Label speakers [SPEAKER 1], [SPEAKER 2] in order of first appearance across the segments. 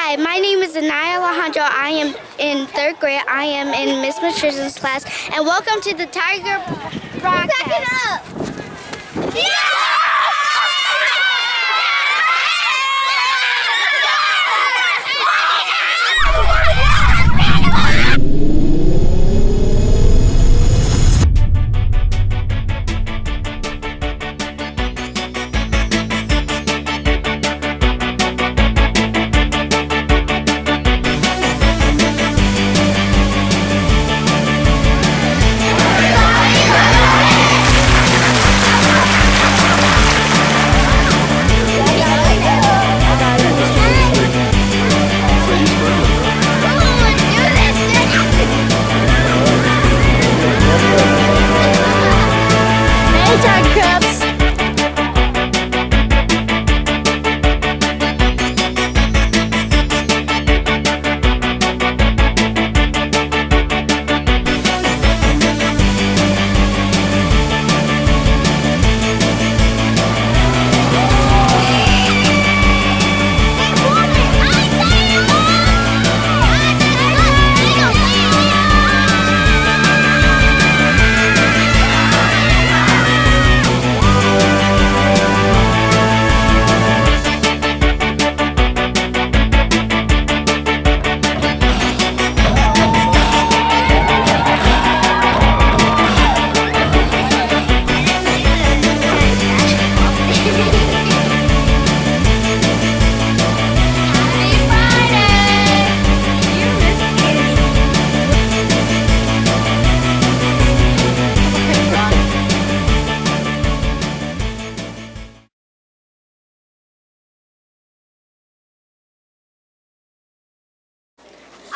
[SPEAKER 1] Hi, my name is Anaya Alejandro. I am in 3rd grade. I am in Miss Patricia's class, and welcome to the Tiger broadcast.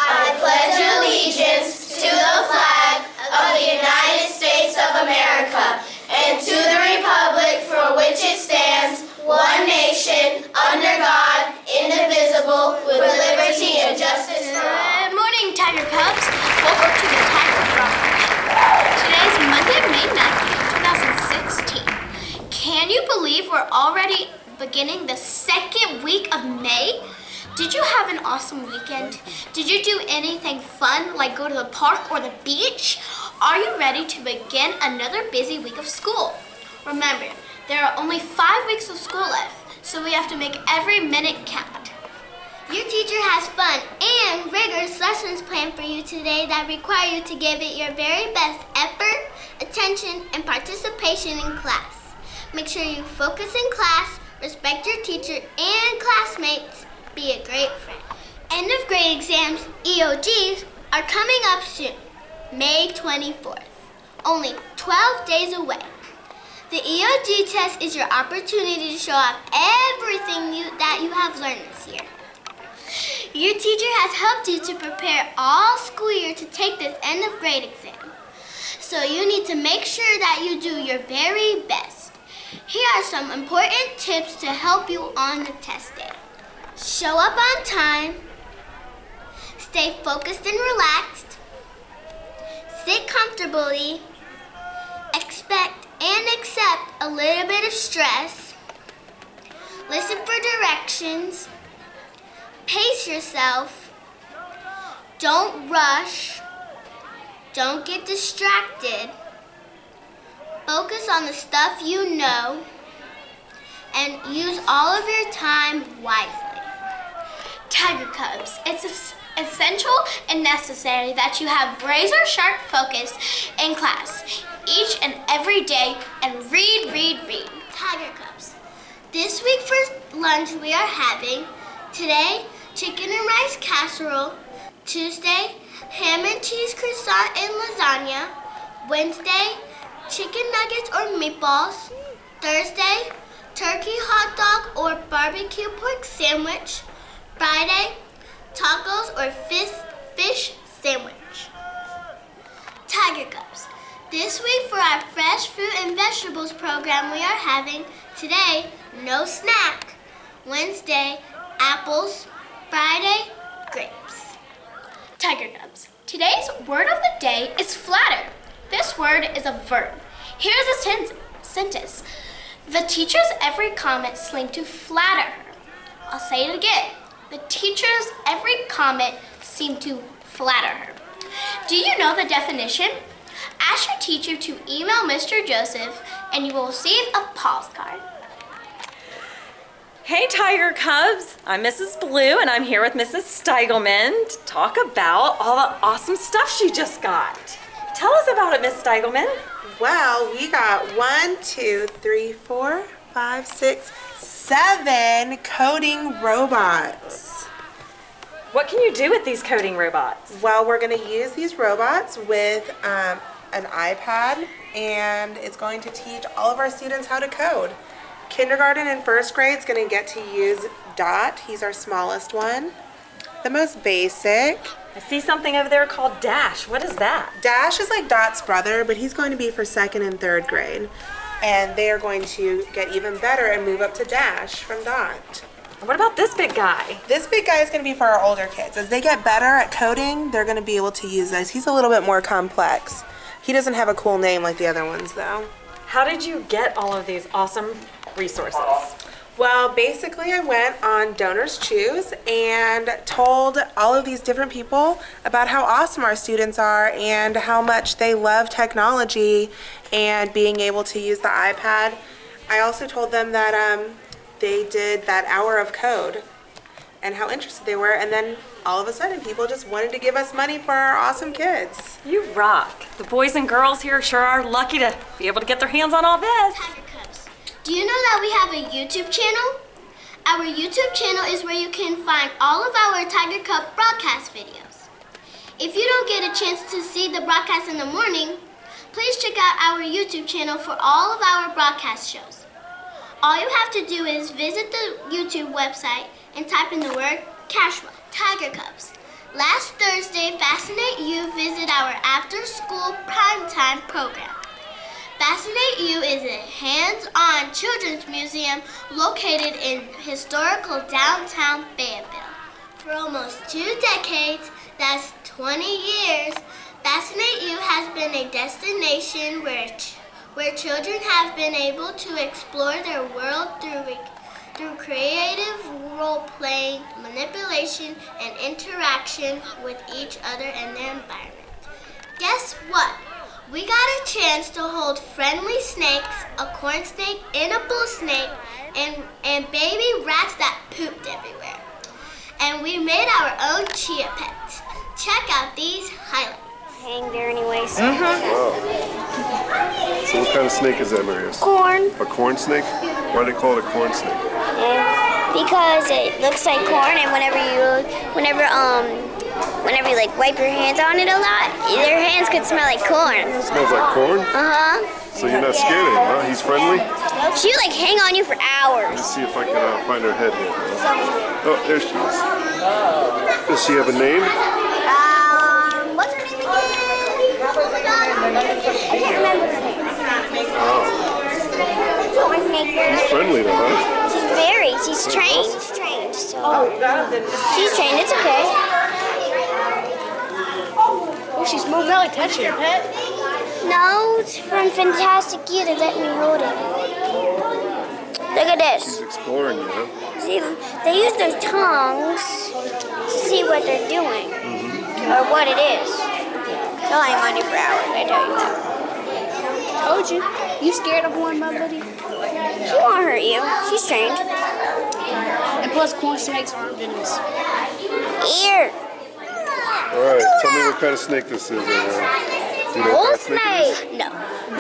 [SPEAKER 2] I pledge allegiance to the flag of the United States of America and to the republic for which it stands, one nation, under God, indivisible, with liberty and justice for all.
[SPEAKER 3] Good morning, Tiger Cubs. Welcome to the Tiger broadcast. Today is Monday, May 9th, 2016. Can you believe we're already beginning the second week of May? Did you have an awesome weekend? Did you do anything fun, like go to the park or the beach? Are you ready to begin another busy week of school? Remember, there are only 5 weeks of school left, so we have to make every minute count.
[SPEAKER 4] Your teacher has fun and rigorous lessons planned for you today that require you to give it your very best effort, attention, and participation in class. Make sure you focus in class, respect your teacher and classmates, be a great friend. End of grade exams, EOGs, are coming up soon, May 24th. Only 12 days away. The EOG test is your opportunity to show off everything that you have learned this year. Your teacher has helped you to prepare all school year to take this end of grade exam. So you need to make sure that you do your very best. Here are some important tips to help you on the test day. Show up on time, stay focused and relaxed, sit comfortably, expect and accept a little bit of stress, listen for directions, pace yourself, don't rush, don't get distracted, focus on the stuff you know, and use all of your time wisely.
[SPEAKER 3] Tiger Cubs, it's essential and necessary that you have razor-sharp focus in class each and every day and read.
[SPEAKER 4] Tiger Cubs. This week for lunch we are having today chicken and rice casserole, Tuesday ham and cheese croissant and lasagna, Wednesday chicken nuggets or meatballs, Thursday turkey hot dog or barbecue pork sandwich, Friday tacos or fish sandwich. Tiger Cubs. This week for our fresh fruit and vegetables program we are having today no snack, Wednesday apples, Friday grapes.
[SPEAKER 3] Tiger Cubs. Today's word of the day is flatter. This word is a verb. Here's a sentence. The teacher's every comment seemed to flatter her. I'll say it again. The teacher's every comment seemed to flatter her. Do you know the definition? Ask your teacher to email Mr. Joseph and you will receive a postcard.
[SPEAKER 5] Hey Tiger Cubs, I'm Mrs. Blue and I'm here with Mrs. Steigelman to talk about all the awesome stuff she just got. Tell us about it, Miss Steigelman.
[SPEAKER 6] Well, we got 7 coding robots.
[SPEAKER 5] What can you do with these coding robots?
[SPEAKER 6] Well, we're going to use these robots with an iPad, and it's going to teach all of our students how to code. Kindergarten and first grade is going to get to use Dot. He's our smallest one, the most basic.
[SPEAKER 5] I see something over there called Dash. What is that?
[SPEAKER 6] Dash is like Dot's brother, but he's going to be for second and third grade. And they are going to get even better and move up to Dash from Dot.
[SPEAKER 5] What about this big guy?
[SPEAKER 6] This big guy is going to be for our older kids. As they get better at coding, they're going to be able to use this. He's a little bit more complex. He doesn't have a cool name like the other ones, though.
[SPEAKER 5] How did you get all of these awesome resources?
[SPEAKER 6] Well, basically I went on Donors Choose and told all of these different people about how awesome our students are and how much they love technology and being able to use the iPad. I also told them that they did that hour of code and how interested they were, and then all of a sudden people just wanted to give us money for our awesome kids.
[SPEAKER 5] You rock. The boys and girls here sure are lucky to be able to get their hands on all this.
[SPEAKER 4] Tiger Cubs, do you know that we have a YouTube channel? Our YouTube channel is where you can find all of our Tiger Cub broadcast videos. If you don't get a chance to see the broadcast in the morning, please check out our YouTube channel for all of our broadcast shows. All you have to do is visit the YouTube website and type in the word Cashwell, Tiger Cubs. Last Thursday, Fascinate-U visited our after-school primetime program. Fascinate-U is a hands-on children's museum located in historical downtown Fayetteville. For almost 2 decades, that's 20 years, Fascinate-U has been a destination where children have been able to explore their world through creative role-playing, manipulation, and interaction with each other and their environment. Guess what? We got a chance to hold friendly snakes, a corn snake, and a bull snake, and baby rats that pooped everywhere. And we made our own chia pets. Check out these highlights.
[SPEAKER 1] Hang there anyways.
[SPEAKER 7] Wow. So what kind of snake is that, Marius?
[SPEAKER 1] Corn.
[SPEAKER 7] A corn snake? Why do they call it a corn snake?
[SPEAKER 1] Because it looks like corn, and whenever you like wipe your hands on it a lot, their hands could smell like corn.
[SPEAKER 7] It smells like corn? So you're not scared of him, huh? He's friendly?
[SPEAKER 1] She would like hang on you for hours.
[SPEAKER 7] Let's see if I can find her head here. Oh, there she is. Does she have a name?
[SPEAKER 1] What's her name again? I can't remember her name.
[SPEAKER 7] He's friendly though, huh?
[SPEAKER 1] She's trained. So she's trained, it's okay.
[SPEAKER 3] Oh, she's moving out like touching your pet.
[SPEAKER 1] No, it's from Fantastic-U. They let me hold it. Look at this.
[SPEAKER 7] He's exploring you, huh?
[SPEAKER 1] See, they use their tongues to see what they're doing or what it is. They'll hang on you for hours, I tell you that.
[SPEAKER 3] Told you. You scared of one, my buddy?
[SPEAKER 1] She won't hurt you. She's trained.
[SPEAKER 3] And plus, corn snakes aren't venomous.
[SPEAKER 1] Ear.
[SPEAKER 7] Alright, tell me what kind of snake this is. Do you know
[SPEAKER 1] Bull
[SPEAKER 7] what kind of snake it is?
[SPEAKER 1] snake. No.
[SPEAKER 7] You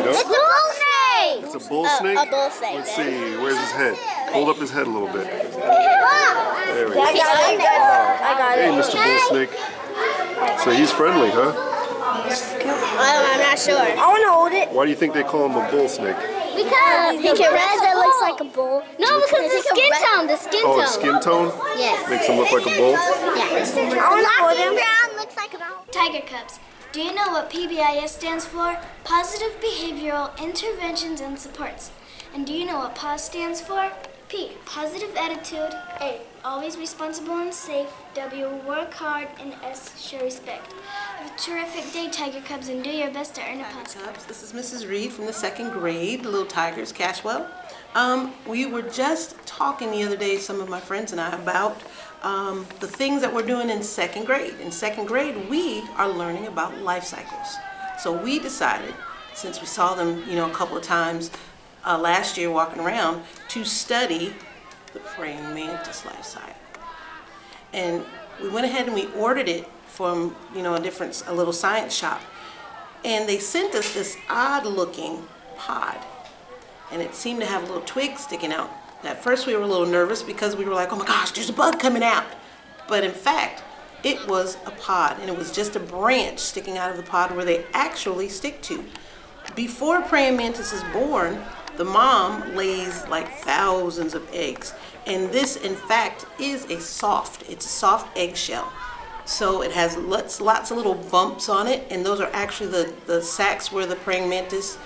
[SPEAKER 7] know?
[SPEAKER 1] It's a bull snake.
[SPEAKER 7] It's a bull snake?
[SPEAKER 1] A bull snake.
[SPEAKER 7] Let's see, where's his head? Hold up his head a little bit. There we go.
[SPEAKER 1] I got
[SPEAKER 7] Hey,
[SPEAKER 1] it.
[SPEAKER 7] Mr. Bull Snake. So he's friendly, huh?
[SPEAKER 1] I'm not sure. I want to hold it.
[SPEAKER 7] Why do you think they call him a bull snake?
[SPEAKER 1] Because it looks like a bull. No, because the skin tone. The skin
[SPEAKER 7] Oh,
[SPEAKER 1] tone.
[SPEAKER 7] his skin tone?
[SPEAKER 1] Yes.
[SPEAKER 7] Makes him look like a bull?
[SPEAKER 1] Yeah. I want to hold him.
[SPEAKER 4] Brown looks like a ball.
[SPEAKER 2] Tiger Cubs, do you know what PBIS stands for? Positive Behavioral Interventions and Supports. And do you know what PAWS stands for? P, positive attitude. A, always responsible and safe. W, work hard. And S, show respect. Have a terrific day, Tiger Cubs, and do your best to earn a PAWS card.
[SPEAKER 8] This is Mrs. Reed from the 2nd grade, the Little Tigers, Cashwell. We were just talking the other day, some of my friends and I, about the things that we're doing in second grade. In second grade, we are learning about life cycles. So we decided, since we saw them, a couple of times last year walking around, to study the praying mantis life cycle. And we went ahead and we ordered it from, a little science shop. And they sent us this odd looking pod. And it seemed to have little twigs sticking out. At first we were a little nervous because we were like, oh my gosh, there's a bug coming out. But in fact, it was a pod, and it was just a branch sticking out of the pod where they actually stick to. Before a praying mantis is born, the mom lays like thousands of eggs. And this, in fact, is it's a soft eggshell. So it has lots of little bumps on it, and those are actually the sacs where the praying mantis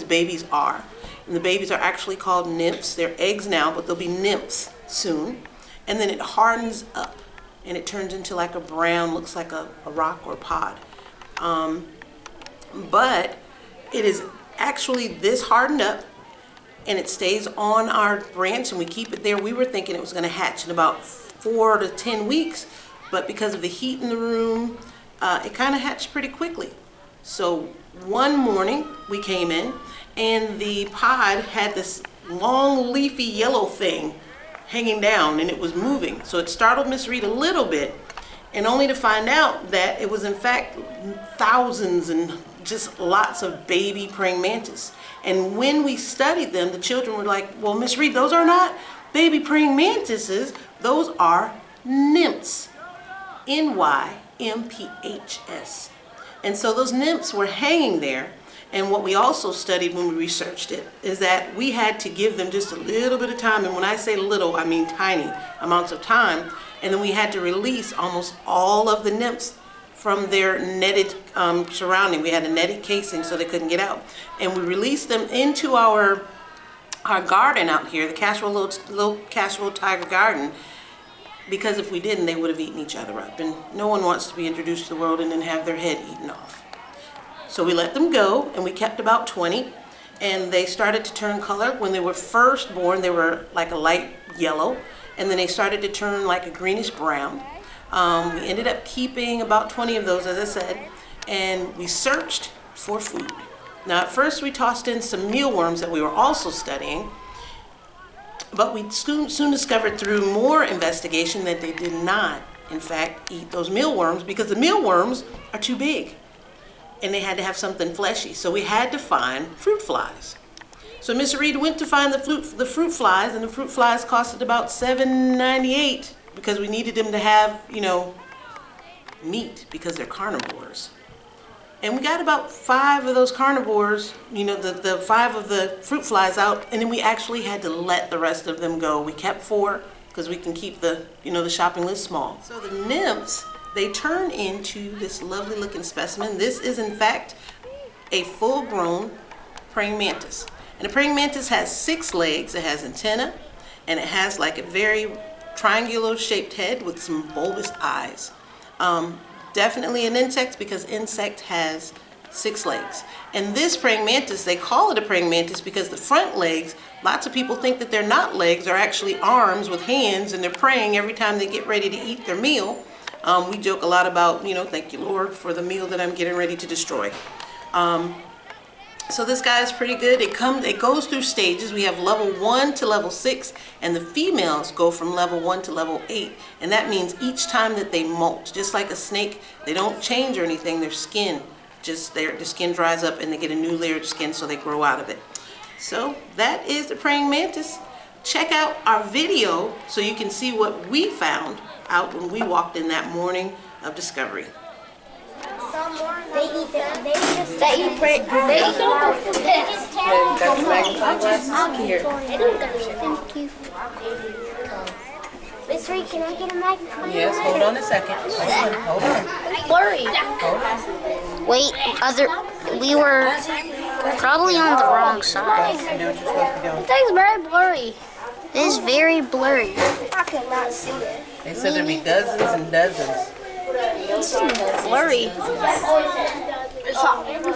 [SPEAKER 8] babies are. And the babies are actually called nymphs. They're eggs now, but they'll be nymphs soon. And then it hardens up, and it turns into like a brown, looks like a rock or pod. But it is actually this hardened up, and it stays on our branch, and we keep it there. We were thinking it was going to hatch in about 4 to 10 weeks, but because of the heat in the room, it kind of hatched pretty quickly. So one morning we came in, and the pod had this long leafy yellow thing hanging down, and it was moving. So it startled Miss Reed a little bit, and only to find out that it was in fact thousands and just lots of baby praying mantis. And when we studied them, the children were like, well, Miss Reed, those are not baby praying mantises, those are nymphs. NYMPHS. And so those nymphs were hanging there. And what we also studied when we researched it is that we had to give them just a little bit of time. And when I say little, I mean tiny amounts of time. And then we had to release almost all of the nymphs from their netted surrounding. We had a netted casing so they couldn't get out. And we released them into our garden out here, the Cashwell little Cashwell Tiger Garden, because if we didn't, they would have eaten each other up. And no one wants to be introduced to the world and then have their head eaten off. So we let them go, and we kept about 20, and they started to turn color. When they were first born, they were like a light yellow, and then they started to turn like a greenish brown. We ended up keeping about 20 of those, as I said, and we searched for food. Now, at first, we tossed in some mealworms that we were also studying, but we soon discovered through more investigation that they did not, in fact, eat those mealworms because the mealworms are too big, and they had to have something fleshy. So we had to find fruit flies. So Miss Reed went to find the fruit flies, and the fruit flies costed about $7.98 because we needed them to have, meat because they're carnivores. And we got about 5 of those carnivores, the 5 of the fruit flies out, and then we actually had to let the rest of them go. We kept 4 because we can keep the shopping list small. So the nymphs, they turn into this lovely looking specimen. This is in fact a full-grown praying mantis. And a praying mantis has 6 legs, it has antenna, and it has like a very triangular shaped head with some bulbous eyes. Definitely an insect because insect has 6 legs. And this praying mantis, they call it a praying mantis because the front legs, lots of people think that they're not legs, they're actually arms with hands, and they're praying every time they get ready to eat their meal. We joke a lot about, thank you, Lord, for the meal that I'm getting ready to destroy. So this guy is pretty good. It goes through stages. We have level 1 to level 6, and the females go from level 1 to level 8. And that means each time that they molt, just like a snake, they don't change or anything. Their skin, their skin dries up, and they get a new layer of skin, so they grow out of it. So that is the praying mantis. Check out our video so you can see what we found out when we walked in that morning of discovery.
[SPEAKER 4] Thank you. Miss Reed, can I get a microphone?
[SPEAKER 8] Yes, hold on a second. Hold on.
[SPEAKER 1] Blurry. Wait, we were probably on the wrong side. It's very blurry. It is very blurry.
[SPEAKER 4] I cannot see it.
[SPEAKER 8] They said there'd be dozens and dozens.
[SPEAKER 1] Blurry.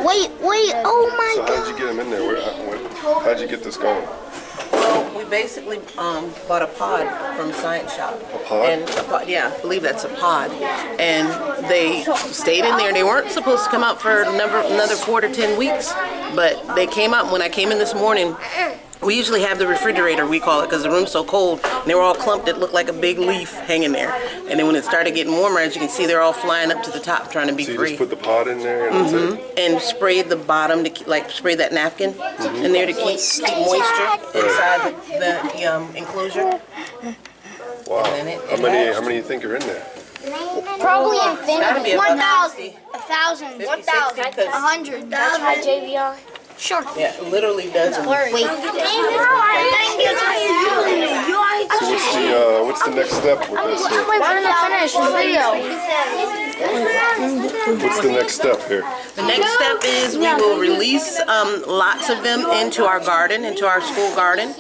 [SPEAKER 1] Wait, oh my God.
[SPEAKER 7] How'd you get them in there? How'd you get this going?
[SPEAKER 8] Well, we basically bought a pod from Science Shop.
[SPEAKER 7] A pod?
[SPEAKER 8] And yeah, I believe that's a pod. And they stayed in there. They weren't supposed to come out for another 4 to 10 weeks, but they came out. When I came in this morning, we usually have the refrigerator, we call it, because the room's so cold. And they were all clumped. It looked like a big leaf hanging there. And then when it started getting warmer, as you can see, they're all flying up to the top trying to be
[SPEAKER 7] So you
[SPEAKER 8] free.
[SPEAKER 7] just put the pod in there and that's it?
[SPEAKER 8] And sprayed the bottom to spray that napkin in there to keep moisture inside the enclosure.
[SPEAKER 7] Wow.
[SPEAKER 8] And then
[SPEAKER 7] How many do you think are in there?
[SPEAKER 1] Probably
[SPEAKER 8] Gotta be
[SPEAKER 1] infinity.
[SPEAKER 8] about
[SPEAKER 1] 1,000.
[SPEAKER 8] 1,000.
[SPEAKER 1] 1,000. 100. That's my JVI. Sure.
[SPEAKER 8] Yeah, literally dozens.
[SPEAKER 1] Wait.
[SPEAKER 7] So what's the next step with this here?
[SPEAKER 1] Wait for them to finish the video.
[SPEAKER 7] What's the next step here?
[SPEAKER 8] The next step is we will release lots of them into our garden, into our school garden,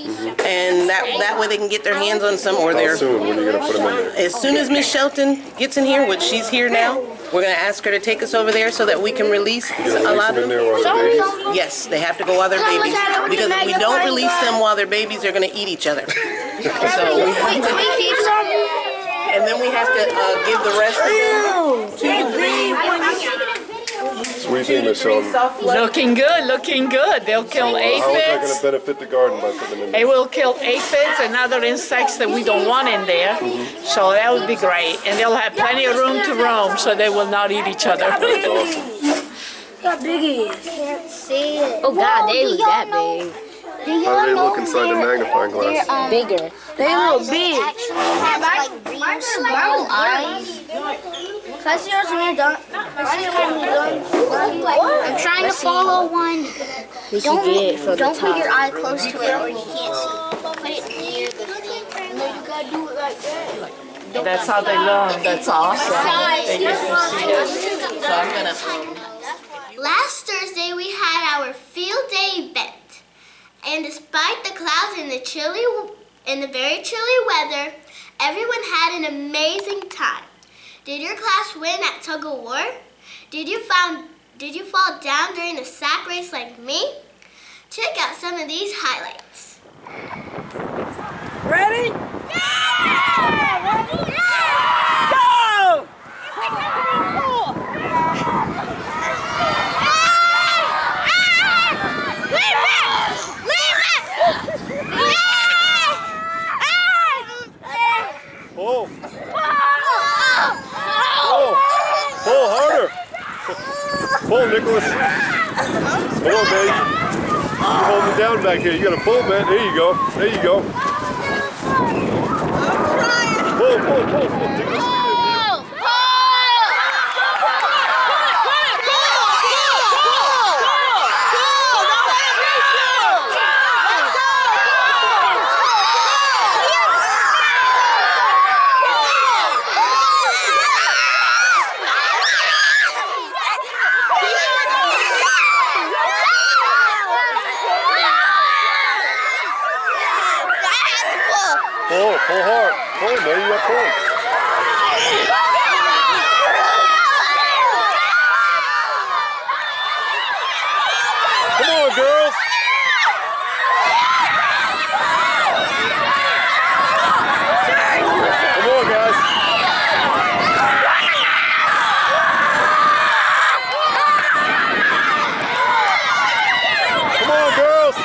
[SPEAKER 8] and that way they can get their hands on some or
[SPEAKER 7] How
[SPEAKER 8] their.
[SPEAKER 7] soon? When are you going to put them in there?
[SPEAKER 8] As soon as Miss Shelton gets in here, which she's here now, we're going to ask her to take us over there so that we can release
[SPEAKER 7] You going to
[SPEAKER 8] a
[SPEAKER 7] release
[SPEAKER 8] lot
[SPEAKER 7] them
[SPEAKER 8] of
[SPEAKER 7] in there while they're babies?
[SPEAKER 8] Yes, they have to go while they're babies, because if we don't release them while they're babies, they're going to eat each other. So we have to, and then we have to give the rest of them 2 to 3.
[SPEAKER 7] So what do you think, Miss Sheldon?
[SPEAKER 9] Looking good, looking good. They'll kill
[SPEAKER 7] How is that going
[SPEAKER 9] aphids.
[SPEAKER 7] to benefit the garden by putting them in there?
[SPEAKER 9] It will kill aphids and other insects that we don't want in there. So that would be great. And they'll have plenty of room to roam, so they will not eat each other.
[SPEAKER 7] That's awesome.
[SPEAKER 1] How big it is? Can't see it. Oh God, they look that big.
[SPEAKER 7] How do they look inside the magnifying glass?
[SPEAKER 1] Bigger. They look big. Actually have like green small eyes. Can I see yours when you're done? I'm trying to follow one. Don't put your eye close to it or you can't see. Put it near the thing. No, you gotta do it like that.
[SPEAKER 9] That's how they learn. That's awesome. They get to see it.
[SPEAKER 8] So I'm going to.
[SPEAKER 4] Last Thursday we had our field day event. And despite the clouds and the very chilly weather, everyone had an amazing time. Did your class win at tug of war? Did you fall down during the sack race like me? Check out some of these highlights.
[SPEAKER 9] Ready?
[SPEAKER 4] Yeah!
[SPEAKER 9] Go!
[SPEAKER 7] Pull! Pull harder! Pull, Nicholas! Come on, baby. You're holding it down back here. You gotta pull, man. There you go. There you go. Pull, pull, pull, pull. Take this speed in, man. Pull hard. Pull, man. You got pull. Come on, girls. Come on, guys. Come on, girls.